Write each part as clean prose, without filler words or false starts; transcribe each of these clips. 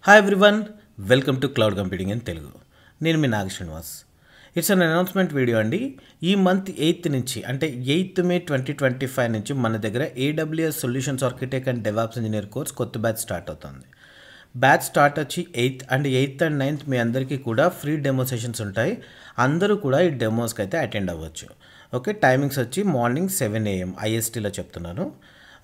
Hi everyone, welcome to Cloud Computing in Telugu. నేను మీ Naga Srinivas. It's an announcement video అండి. ఈ మంత్ 8th నుంచి అంటే 8th May 2025 నుంచి మన దగ్గర AWS solutions architect and DevOps engineer course కొత్త బ్యాచ్ స్టార్ట్ అవుతుంది. బ్యాచ్ స్టార్ట్ వచ్చి 8th అండ్ 9th మీ అందరికీ కూడా ఫ్రీ డెమో సెషన్స్ ఉంటాయి. అందరూ కూడా ఈ డెమోస్కి అయితే అటెండ్ అవ్వచ్చు. ఓకే, టైమింగ్స్ వచ్చి మార్నింగ్ 7 AM ISTలో చెప్తున్నాను.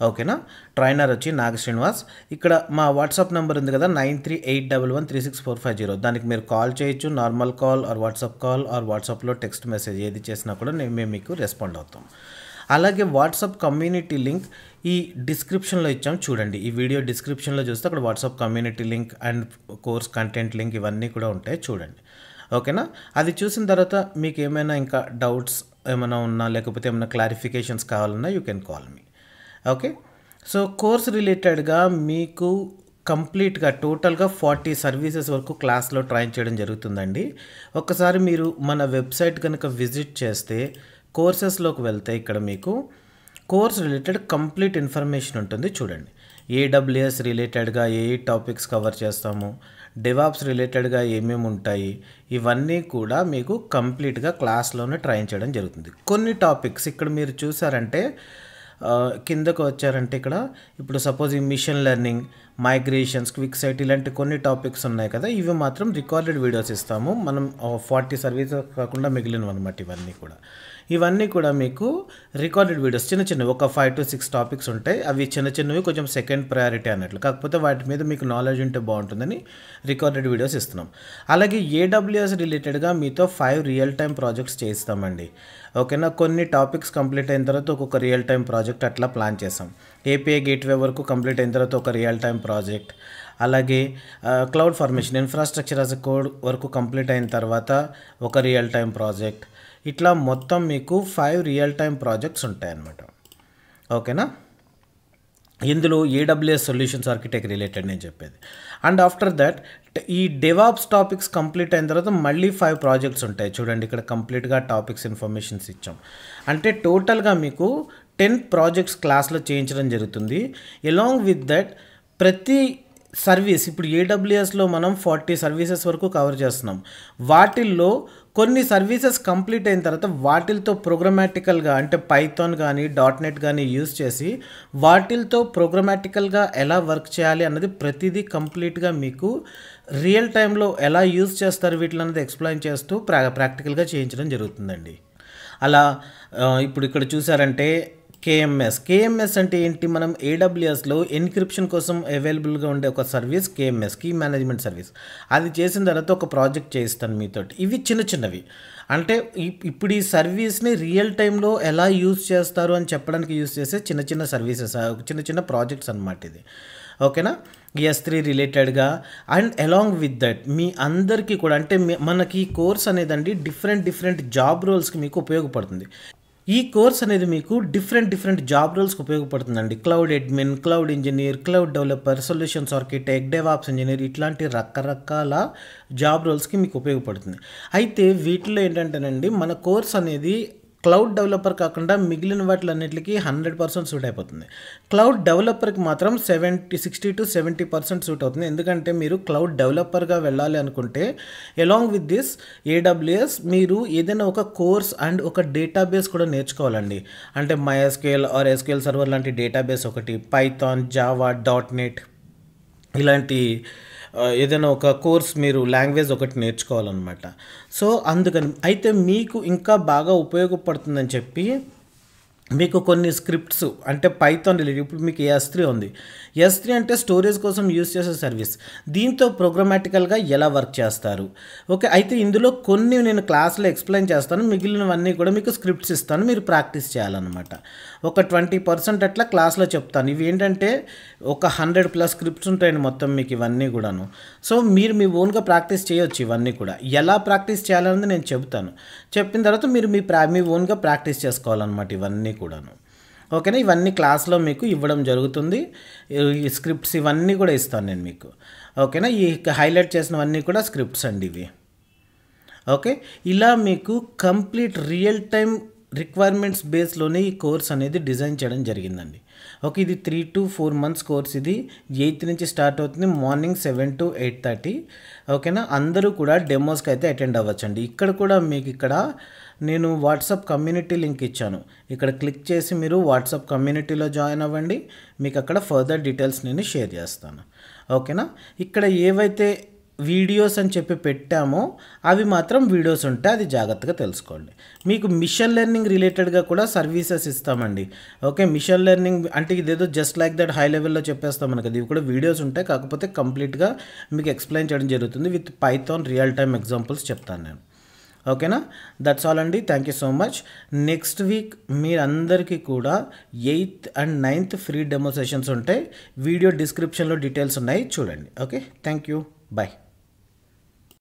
ఓకేనా. ట్రైనర్ వచ్చి నాగ శ్రీనివాస్. ఇక్కడ మా వాట్సాప్ నెంబర్ ఉంది కదా 9381136450, దానికి మీరు కాల్ చేయొచ్చు. Normal call or WhatsApp call or వాట్సాప్లో టెక్స్ట్ మెసేజ్ ఏది చేసినా కూడా మేము మీకు రెస్పాండ్ అవుతాం. అలాగే వాట్సాప్ కమ్యూనిటీ లింక్ ఈ డిస్క్రిప్షన్లో ఇచ్చాం చూడండి. ఈ వీడియో డిస్క్రిప్షన్లో చూస్తే అక్కడ WhatsApp community link and course content link ఇవన్నీ కూడా ఉంటాయి చూడండి. ఓకేనా. అది చూసిన తర్వాత మీకు ఏమైనా ఇంకా డౌట్స్ ఏమైనా ఉన్నా లేకపోతే ఏమైనా క్లారిఫికేషన్స్ కావాలన్నా you can call me. Okay, so course రిలేటెడ్గా మీకు కంప్లీట్గా టోటల్గా 40 సర్వీసెస్ వరకు క్లాస్లో ట్రైన్ చేయడం జరుగుతుందండి. ఒకసారి మీరు మన వెబ్సైట్ కనుక విజిట్ చేస్తే కోర్సెస్లోకి వెళ్తే ఇక్కడ మీకు కోర్స్ రిలేటెడ్ కంప్లీట్ ఇన్ఫర్మేషన్ ఉంటుంది చూడండి. AWS రిలేటెడ్గా ఏ టాపిక్స్ కవర్ చేస్తాము, డెవాప్స్ రిలేటెడ్గా ఏమేమి ఉంటాయి, ఇవన్నీ కూడా మీకు కంప్లీట్గా క్లాస్లోనే ట్రైన్ చేయడం జరుగుతుంది. కొన్ని టాపిక్స్ ఇక్కడ మీరు చూసారంటే కిందకు వచ్చారంటే ఇక్కడ ఇప్పుడు సపోజ్ ఈ machine learning, migrations, QuickSight ఇలాంటి కొన్ని టాపిక్స్ ఉన్నాయి కదా, ఇవి మాత్రం రికార్డెడ్ వీడియోస్ ఇస్తాము మనం. 40 సర్వీసెస్ కాకుండా మిగిలినవి అనమాట ఇవన్నీ కూడా మీకు రికార్డెడ్ వీడియోస్ చిన్నవి ఒక 5 to 6 టాపిక్స్ ఉంటాయి. అవి చిన్నవి కొంచెం సెకండ్ ప్రయారిటీ అన్నట్లు, కాకపోతే వాటి మీద మీకు నాలెడ్జ్ ఉంటే బాగుంటుందని రికార్డెడ్ వీడియోస్ ఇస్తున్నాం. అలాగే AWS రిలేటెడ్గా మీతో 5 రియల్ టైమ్ ప్రాజెక్ట్స్ చేయిస్తామండి. ఓకేనా. కొన్ని టాపిక్స్ కంప్లీట్ అయిన తర్వాత ఒక్కొక్క రియల్ టైమ్ ప్రాజెక్ట్ అట్లా ప్లాన్ చేసాం. API గేట్వే వరకు కంప్లీట్ అయిన తర్వాత ఒక రియల్ టైమ్ ప్రాజెక్ట్, అలాగే cloud formation infrastructure as a code వరకు కంప్లీట్ అయిన తర్వాత ఒక రియల్ టైమ్ ప్రాజెక్ట్, ఇట్లా మొత్తం మీకు 5 రియల్ టైమ్ ప్రాజెక్ట్స్ ఉంటాయన్నమాట. ఓకేనా. ఇందులో AWS సొల్యూషన్స్ ఆర్కిటెక్ట్ రిలేటెడ్ నేను చెప్పేది. అండ్ ఆఫ్టర్ దట్ ఈ డెవాప్స్ టాపిక్స్ కంప్లీట్ అయిన తర్వాత మళ్ళీ 5 ప్రాజెక్ట్స్ ఉంటాయి చూడండి. ఇక్కడ కంప్లీట్గా టాపిక్స్ ఇన్ఫర్మేషన్స్ ఇచ్చాం. అంటే టోటల్గా మీకు 10 ప్రాజెక్ట్స్ క్లాస్లో చేయించడం జరుగుతుంది. ఎలాంగ్ విత్ దట్ ప్రతి సర్వీస్ ఇప్పుడు AWSలో మనం 40 సర్వీసెస్ వరకు కవర్ చేస్తున్నాం. వాటిల్లో కొన్ని సర్వీసెస్ కంప్లీట్ అయిన తర్వాత వాటితో ప్రోగ్రామాటికల్గా అంటే పైథాన్ కానీ .NET కానీ యూజ్ చేసి వాటితో ప్రోగ్రామాటికల్గా ఎలా వర్క్ చేయాలి అన్నది ప్రతిదీ కంప్లీట్గా మీకు రియల్ టైంలో ఎలా యూజ్ చేస్తారు వీటిని అన్నది ఎక్స్ప్లెయిన్ చేస్తూ ప్రాక్టికల్గా చేయించడం జరుగుతుందండి. అలా ఇప్పుడు ఇక్కడ చూసారంటే KMS అంటే ఏంటి, మనం AWSలో ఎన్క్రిప్షన్ కోసం అవైలబుల్గా ఉండే ఒక service KMS, key management service. అది చేసిన తర్వాత ఒక ప్రాజెక్ట్ చేయిస్తాను మీతోటి. ఇవి చిన్నవి అంటే ఇప్పుడు ఈ సర్వీస్ని రియల్ టైంలో ఎలా యూజ్ చేస్తారు అని చెప్పడానికి యూజ్ చేసే చిన్న సర్వీసెస్, చిన్న ప్రాజెక్ట్స్ అనమాట ఇది. ఓకేనా. S3 రిలేటెడ్గా అండ్ అలాంగ్ విత్ దట్ మీ అందరికీ కూడా అంటే మనకి కోర్స్ అనేదండి డిఫరెంట్ జాబ్ రోల్స్కి మీకు ఉపయోగపడుతుంది. ఈ కోర్స్ అనేది మీకు డిఫరెంట్ జాబ్ రోల్స్కి ఉపయోగపడుతుందండి. Cloud admin, cloud engineer, cloud developer, solutions architect, DevOps engineer, ఇట్లాంటి రకరకాల జాబ్ రోల్స్కి మీకు ఉపయోగపడుతుంది. అయితే వీటిలో ఏంటంటేనండి మన కోర్స్ అనేది క్లౌడ్ డెవలపర్ కాకుండా మిగిలిన వాటిలన్నిటికీ 100% సూట్ అయిపోతుంది. క్లౌడ్ డెవలపర్కి మాత్రం 60 to 70% సూట్ అవుతుంది. ఎందుకంటే మీరు క్లౌడ్ డెవలపర్గా వెళ్ళాలి అనుకుంటే అలాంగ్ విత్ దిస్ AWS మీరు ఏదైనా ఒక కోర్స్ అండ్ ఒక డేటాబేస్ కూడా నేర్చుకోవాలండి. అంటే MySQL ఆర్ SQL సర్వర్ లాంటి డేటాబేస్ ఒకటి, పైథాన్, జావా, .NET ఇలాంటి ఏదైనా ఒక కోర్స్ మీరు లాంగ్వేజ్ ఒకటి నేర్చుకోవాలన్నమాట. సో అందుకని అయితే మీకు ఇంకా బాగా ఉపయోగపడుతుందని చెప్పి మీకు కొన్ని స్క్రిప్ట్స్ అంటే పైథాన్ రిలేటెడ్ ఇప్పుడు మీకు S3 ఉంది. S3 అంటే స్టోరేజ్ కోసం యూజ్ చేసే సర్వీస్. దీంతో ప్రోగ్రామాటికల్గా ఎలా వర్క్ చేస్తారు. ఓకే, అయితే ఇందులో కొన్ని నేను క్లాస్లో ఎక్స్ప్లెయిన్ చేస్తాను, మిగిలినవన్నీ కూడా మీకు స్క్రిప్ట్స్ ఇస్తాను, మీరు ప్రాక్టీస్ చేయాలన్నమాట. ఒక 20% అట్లా క్లాస్లో చెప్తాను. ఇవి ఏంటంటే ఒక 100+ స్క్రిప్ట్స్ ఉంటాయండి మొత్తం మీకు ఇవన్నీ కూడాను. సో మీరు మీ ఓన్గా ప్రాక్టీస్ చేయొచ్చు. ఇవన్నీ కూడా ఎలా ప్రాక్టీస్ చేయాలన్నది నేను చెప్తాను. చెప్పిన తర్వాత మీరు మీ ఓన్గా ప్రాక్టీస్ చేసుకోవాలన్నమాట ఇవన్నీ కూడాను. ఓకేనా. ఇవన్నీ క్లాస్లో మీకు ఇవ్వడం జరుగుతుంది. ఈ స్క్రిప్ట్స్ ఇవన్నీ కూడా ఇస్తాను నేను మీకు. ఓకేనా. ఈ హైలైట్ చేసినవన్నీ కూడా స్క్రిప్ట్స్ అండి ఇవి. ఓకే, ఇలా మీకు కంప్లీట్ రియల్ టైం రిక్వైర్మెంట్స్ బేస్లోనే ఈ కోర్స్ అనేది డిజైన్ చేయడం జరిగిందండి. ఓకే, ఇది 3 to 4 months కోర్స్. ఇది 8th నుంచి స్టార్ట్ అవుతుంది, మార్నింగ్ 7 to 8:30. ఓకేనా, అందరూ కూడా డెమోస్కి అయితే అటెండ్ అవ్వచ్చండి. ఇక్కడ కూడా మీకు ఇక్కడ నేను వాట్సాప్ కమ్యూనిటీ లింక్ ఇచ్చాను. ఇక్కడ క్లిక్ చేసి మీరు వాట్సాప్ కమ్యూనిటీలో జాయిన్ అవ్వండి. మీకు అక్కడ ఫర్దర్ డీటెయిల్స్ నేను షేర్ చేస్తాను. ఓకేనా, ఇక్కడ ఏవైతే వీడియోస్ అని చెప్పి పెట్టామో అవి మాత్రం వీడియోస్ ఉంటాయి, అది జాగ్రత్తగా తెలుసుకోండి. మీకు మిషన్ లెర్నింగ్ రిలేటెడ్గా కూడా సర్వీసెస్ ఇస్తామండి. ఓకే, మిషన్ లెర్నింగ్ అంటే ఇదేదో జస్ట్ లైక్ దట్ హై లెవెల్లో చెప్పేస్తాం మనకి, ఇవి కూడా వీడియోస్ ఉంటాయి, కాకపోతే కంప్లీట్గా మీకు ఎక్స్ప్లెయిన్ చేయడం జరుగుతుంది. With Python real time examples చెప్తాను నేను. ఓకేనా, దట్స్ ఆల్ అండి. Thank you so much. Next week మీరందరికీ కూడా 8th and 9th free demo sessions ఉంటాయి. వీడియో డిస్క్రిప్షన్లో డీటెయిల్స్ ఉన్నాయి, చూడండి. Okay, thank you, bye.